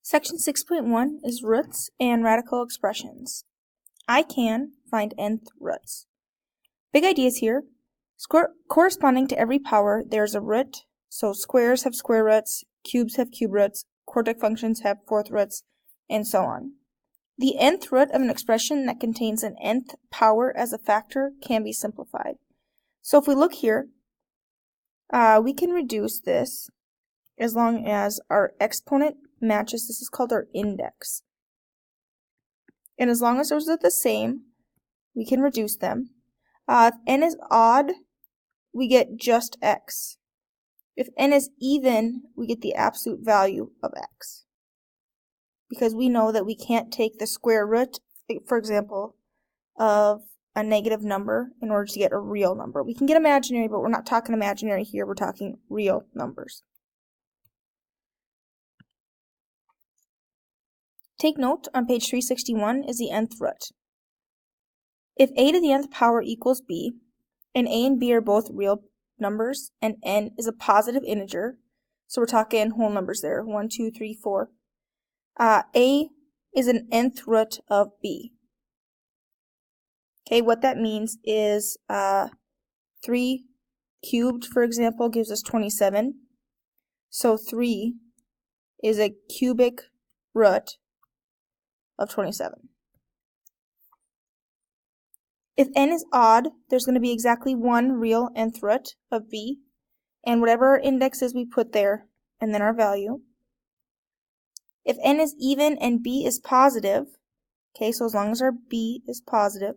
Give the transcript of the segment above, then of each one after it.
Section 6.1 is roots and radical expressions. I can find nth roots. Big ideas here. Corresponding to every power, there's a root. So squares have square roots, cubes have cube roots, quartic functions have fourth roots, and so on. The nth root of an expression that contains an nth power as a factor can be simplified. So if we look here, we can reduce this as long as our exponent matches. This is called our index. And as long as those are the same, we can reduce them. If n is odd, we get just x. If n is even, we get the absolute value of x. Because we know that we can't take the square root, for example, of a negative number in order to get a real number. We can get imaginary, but we're not talking imaginary here. We're talking real numbers. Take note, on page 361 is the nth root. If a to the nth power equals b, and a and b are both real numbers, and n is a positive integer, so we're talking whole numbers there, 1, 2, 3, 4, a is an nth root of b. Okay, what that means is 3 cubed, for example, gives us 27. So 3 is a cubic root of 27. If n is odd, there's going to be exactly one real nth root of b, and whatever our index is, we put there, and then our value. If n is even and b is positive, okay, so as long as our b is positive,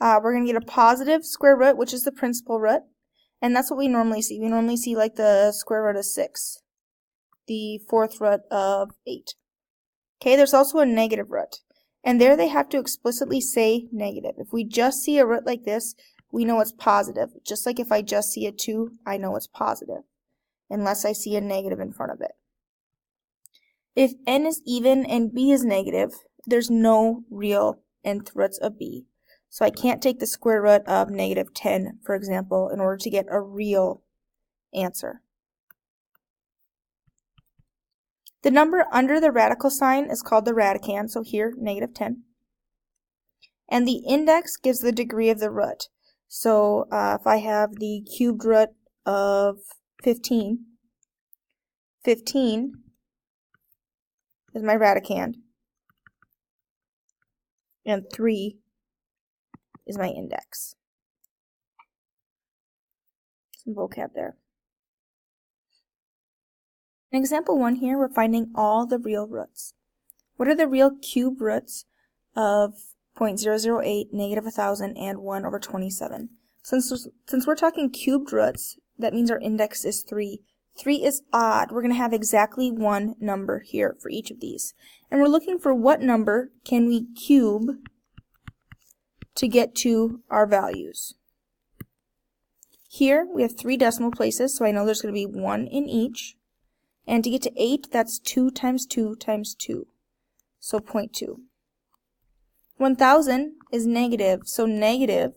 we're going to get a positive square root, which is the principal root, and that's what we normally see. We normally see like the square root of 6, the fourth root of 8. Okay, there's also a negative root, and there they have to explicitly say negative. If we just see a root like this, we know it's positive. Just like if I just see a 2, I know it's positive, unless I see a negative in front of it. If n is even and b is negative, there's no real nth roots of b. So I can't take the square root of negative 10, for example, in order to get a real answer. The number under the radical sign is called the radicand, so here, negative 10. And the index gives the degree of the root. So if I have the cubed root of 15, 15 is my radicand, and 3 is my index. Some vocab there. In example 1 here, we're finding all the real roots. What are the real cube roots of 0.008, negative 1,000, and 1 over 27? Since we're talking cubed roots, that means our index is 3. 3 is odd. We're going to have exactly one number here for each of these. And we're looking for what number can we cube to get to our values. Here we have 3 decimal places, so I know there's going to be 1 in each. And to get to 8, that's 2 times 2 times 2, so 0.2. 1,000 is negative, so negative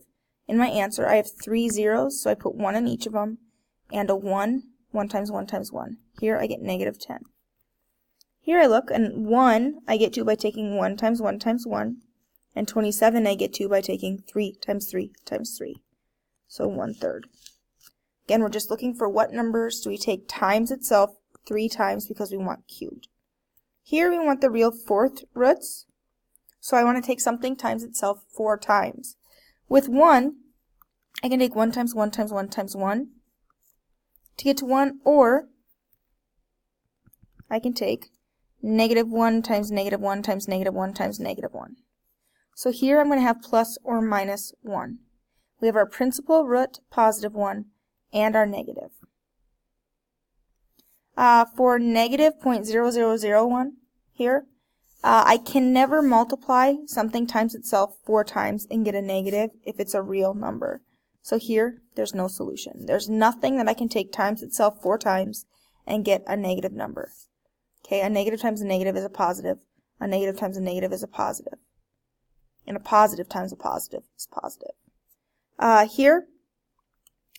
in my answer. I have 3 zeros, so I put 1 in each of them, and a 1, 1 times 1 times 1. Here I get negative 10. Here I look, and 1 I get to by taking 1 times 1 times 1, and 27 I get to by taking 3 times 3 times 3, so 1/3. Again, we're just looking for what numbers do we take times itself 3 times because we want cubed. Here we want the real fourth roots, so I want to take something times itself 4 times. With 1, I can take 1 times 1 times 1 times 1 to get to 1, or I can take negative 1 times negative 1 times negative 1 times negative 1. So here I'm going to have plus or minus 1. We have our principal root, positive 1, and our negative. For negative 0.0001 here, I can never multiply something times itself 4 times and get a negative if it's a real number. So here, there's no solution. There's nothing that I can take times itself 4 times and get a negative number. Okay, a negative times a negative is a positive. A negative times a negative is a positive. And a positive times a positive is positive. Here,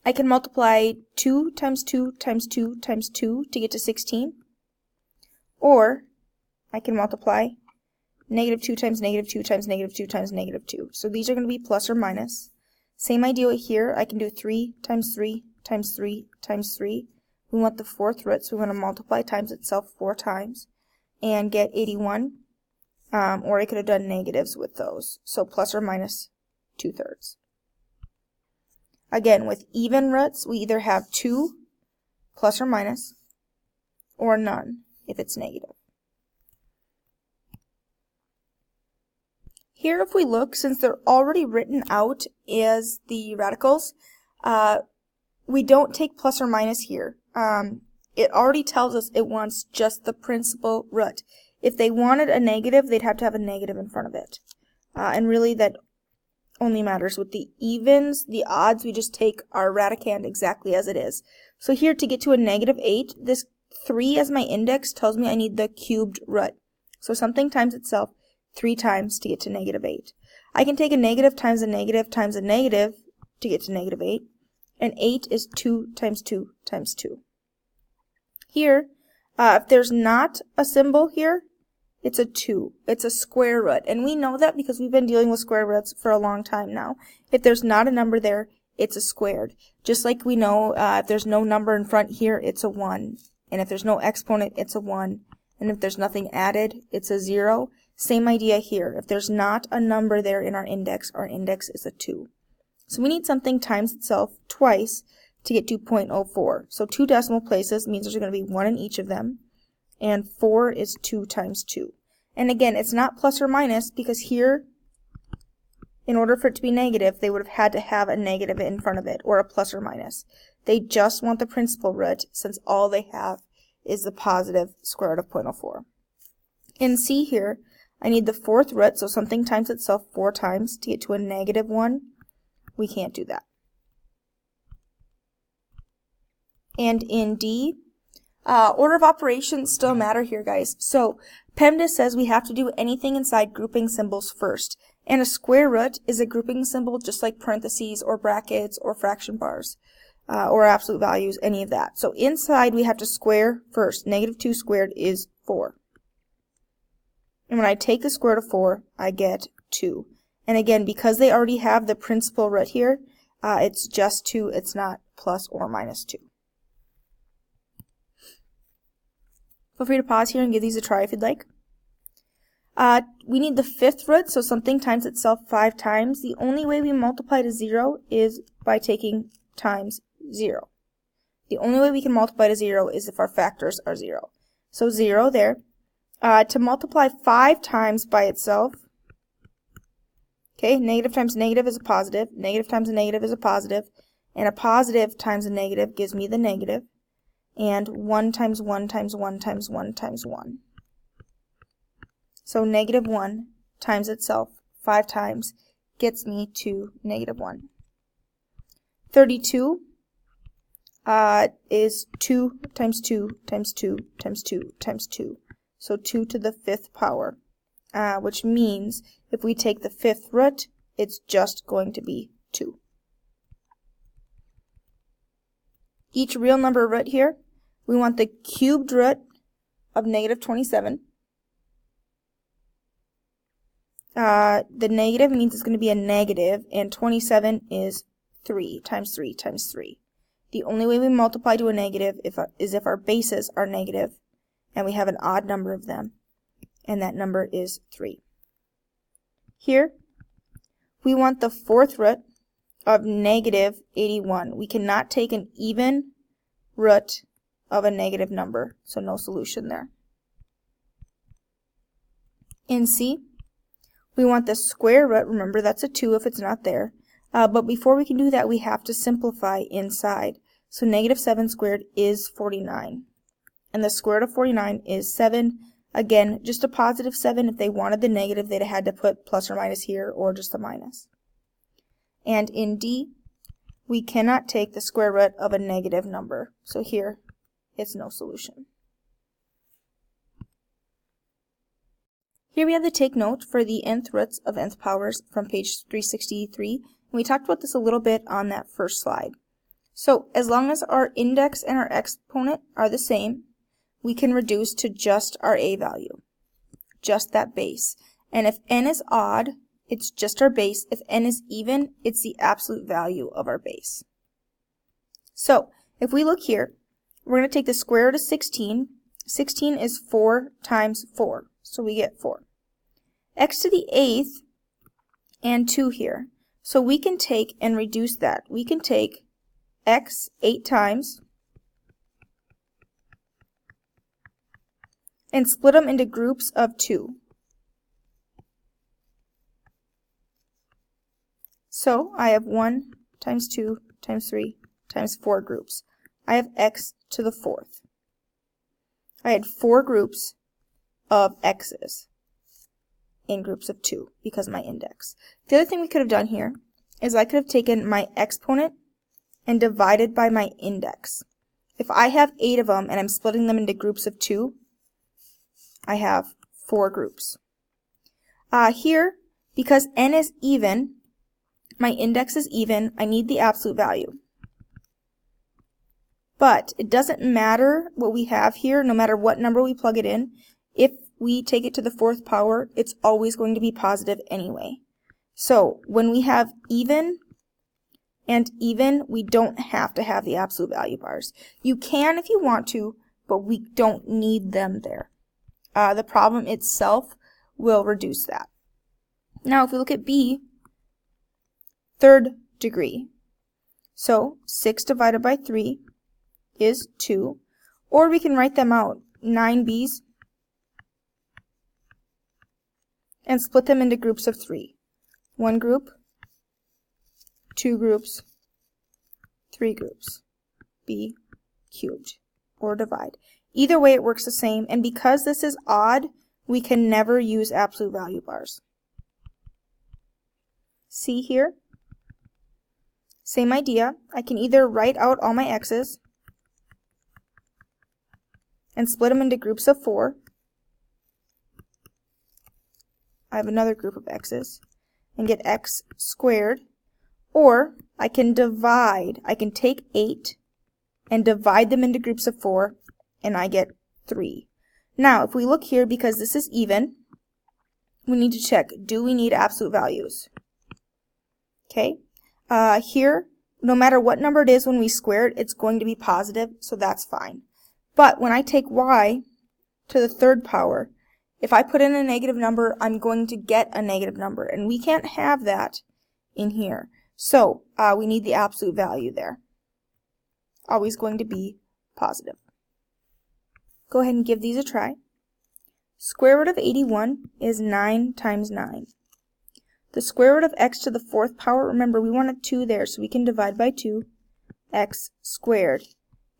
I can multiply 2 times 2 times 2 times 2 to get to 16. Or I can multiply negative 2 times negative 2 times negative 2 times negative 2. So these are going to be plus or minus. Same idea here. I can do 3 times 3 times 3 times 3. We want the fourth root, so we want to multiply times itself 4 times and get 81. Or I could have done negatives with those. So plus or minus 2/3. Again, with even roots, we either have 2 plus or minus, or none if it's negative. Here, if we look, since they're already written out as the radicals, we don't take plus or minus here. It already tells us it wants just the principal root. If they wanted a negative, they'd have to have a negative in front of it. And really, that only matters with the evens. The odds, we just take our radicand exactly as it is. So here, to get to a negative 8, this 3 as my index tells me I need the cubed root. So something times itself 3 times to get to negative 8. I can take a negative times a negative times a negative to get to negative 8. And 8 is 2 times 2 times 2. Here, if there's not a symbol here, it's a 2. It's a square root. And we know that because we've been dealing with square roots for a long time now. If there's not a number there, it's a squared. Just like we know if there's no number in front here, it's a 1. And if there's no exponent, it's a 1. And if there's nothing added, it's a 0. Same idea here. If there's not a number there in our index is a 2. So we need something times itself twice to get to 0.04. So 2 decimal places means there's going to be 1 in each of them. And 4 is 2 times 2. And again, it's not plus or minus because here, in order for it to be negative, they would have had to have a negative in front of it, or a plus or minus. They just want the principal root since all they have is the positive square root of 0.04. In C here, I need the fourth root, so something times itself 4 times to get to a negative 1. We can't do that. And in D, order of operations still matter here, guys. So PEMDAS says we have to do anything inside grouping symbols first. And a square root is a grouping symbol just like parentheses or brackets or fraction bars or absolute values, any of that. So inside we have to square first. Negative 2 squared is 4. And when I take the square root of 4, I get 2. And again, because they already have the principal root here, it's just 2. It's not plus or minus 2. Feel free to pause here and give these a try if you'd like. We need the fifth root, so something times itself 5 times. The only way we multiply to 0 is by taking times 0. The only way we can multiply to 0 is if our factors are 0. So 0 there. To multiply 5 times by itself, okay, negative times negative is a positive, negative times a negative is a positive, and a positive times a negative gives me the negative, and 1 times 1 times 1 times 1 times 1. So negative 1 times itself 5 times gets me to negative 1. 32 is 2 times 2 times 2 times 2 times 2. So 2 to the 5th power, which means if we take the 5th root, it's just going to be 2. Each real number root here, we want the cubed root of negative 27. The negative means it's going to be a negative, and 27 is 3 times 3 times 3. The only way we multiply to a negative is if our bases are negative, and we have an odd number of them, and that number is 3. Here, we want the fourth root of negative 81. We cannot take an even root of a negative number, so no solution there. In C, we want the square root. Remember, that's a 2 if it's not there. But before we can do that, we have to simplify inside. So negative 7 squared is 49. And the square root of 49 is 7. Again, just a positive 7. If they wanted the negative, they'd have had to put plus or minus here, or just a minus. And in D, we cannot take the square root of a negative number. So here, it's no solution. Here we have the take note for the nth roots of nth powers from page 363. And we talked about this a little bit on that first slide. So as long as our index and our exponent are the same, we can reduce to just our a value. just that base. And if n is odd, it's just our base. If n is even, it's the absolute value of our base. So if we look here, we're going to take the square root of 16. 16 is 4 times 4, so we get 4. X to the 8th and 2 here. So we can take and reduce that. We can take x 8 times and split them into groups of 2. So I have 1 times 2 times 3 times 4 groups. I have x to the 4th. I had 4 groups of x's in groups of 2 because of my index. The other thing we could have done here is I could have taken my exponent and divided by my index. If I have 8 of them and I'm splitting them into groups of 2, I have 4 groups. Here, because n is even, my index is even, I need the absolute value. But it doesn't matter what we have here, no matter what number we plug it in. If we take it to the 4th power, it's always going to be positive anyway. So when we have even and even, we don't have to have the absolute value bars. You can if you want to, but we don't need them there. The problem itself will reduce that. Now if we look at b, 3rd degree. So 6 divided by 3 is 2. Or we can write them out, 9 b's, and split them into groups of 3. 1 group, 2 groups, 3 groups. b cubed, or divide. Either way it works the same, and because this is odd, we can never use absolute value bars. See here? Same idea. I can either write out all my x's and split them into groups of 4. I have another group of x's and get x squared, or I can divide. I can take 8 and divide them into groups of 4, and I get 3. Now, if we look here, because this is even, we need to check, do we need absolute values? Okay, here, no matter what number it is when we square it, it's going to be positive, so that's fine. But when I take y to the 3rd power, if I put in a negative number, I'm going to get a negative number, and we can't have that in here. So we need the absolute value there. Always going to be positive. Go ahead and give these a try. Square root of 81 is 9 times 9. The square root of x to the 4th power, remember we want a 2 there, so we can divide by 2, x squared.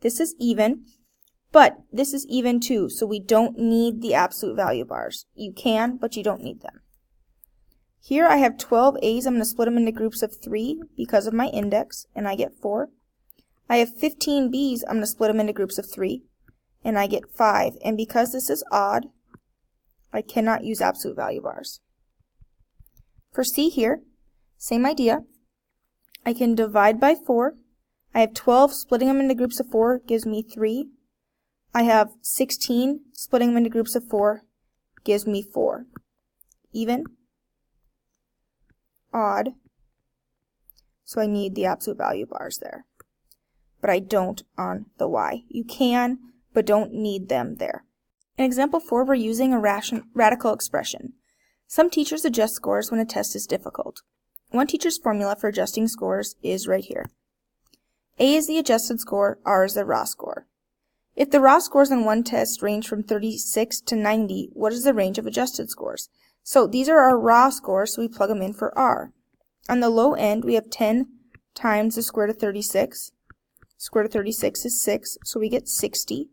This is even, but this is even too, so we don't need the absolute value bars. You can, but you don't need them. Here I have 12 a's. I'm going to split them into groups of 3 because of my index, and I get 4. I have 15 b's. I'm going to split them into groups of 3, and I get 5. And because this is odd, I cannot use absolute value bars. For c here, same idea. I can divide by 4. I have 12, splitting them into groups of 4 gives me 3. I have 16, splitting them into groups of 4 gives me 4. Even, odd, so I need the absolute value bars there. But I don't on the y. You can, but don't need them there. In example 4, we're using a radical expression. Some teachers adjust scores when a test is difficult. One teacher's formula for adjusting scores is right here. A is the adjusted score, R is the raw score. If the raw scores on one test range from 36 to 90, what is the range of adjusted scores? So these are our raw scores, so we plug them in for R. On the low end, we have 10 times the square root of 36. Square root of 36 is 6, so we get 60.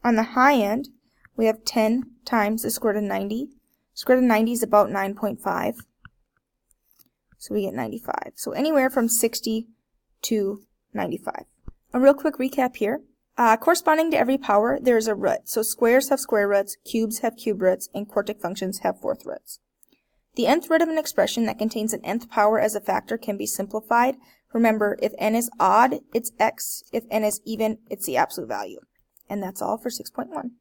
On the high end, we have 10 times the square root of 90. Square root of 90 is about 9.5, so we get 95. So anywhere from 60 to 95. A real quick recap here. Corresponding to every power, there is a root. So squares have square roots, cubes have cube roots, and quartic functions have 4th roots. The nth root of an expression that contains an nth power as a factor can be simplified. Remember, if n is odd, it's x. If n is even, it's the absolute value. And that's all for 6.1.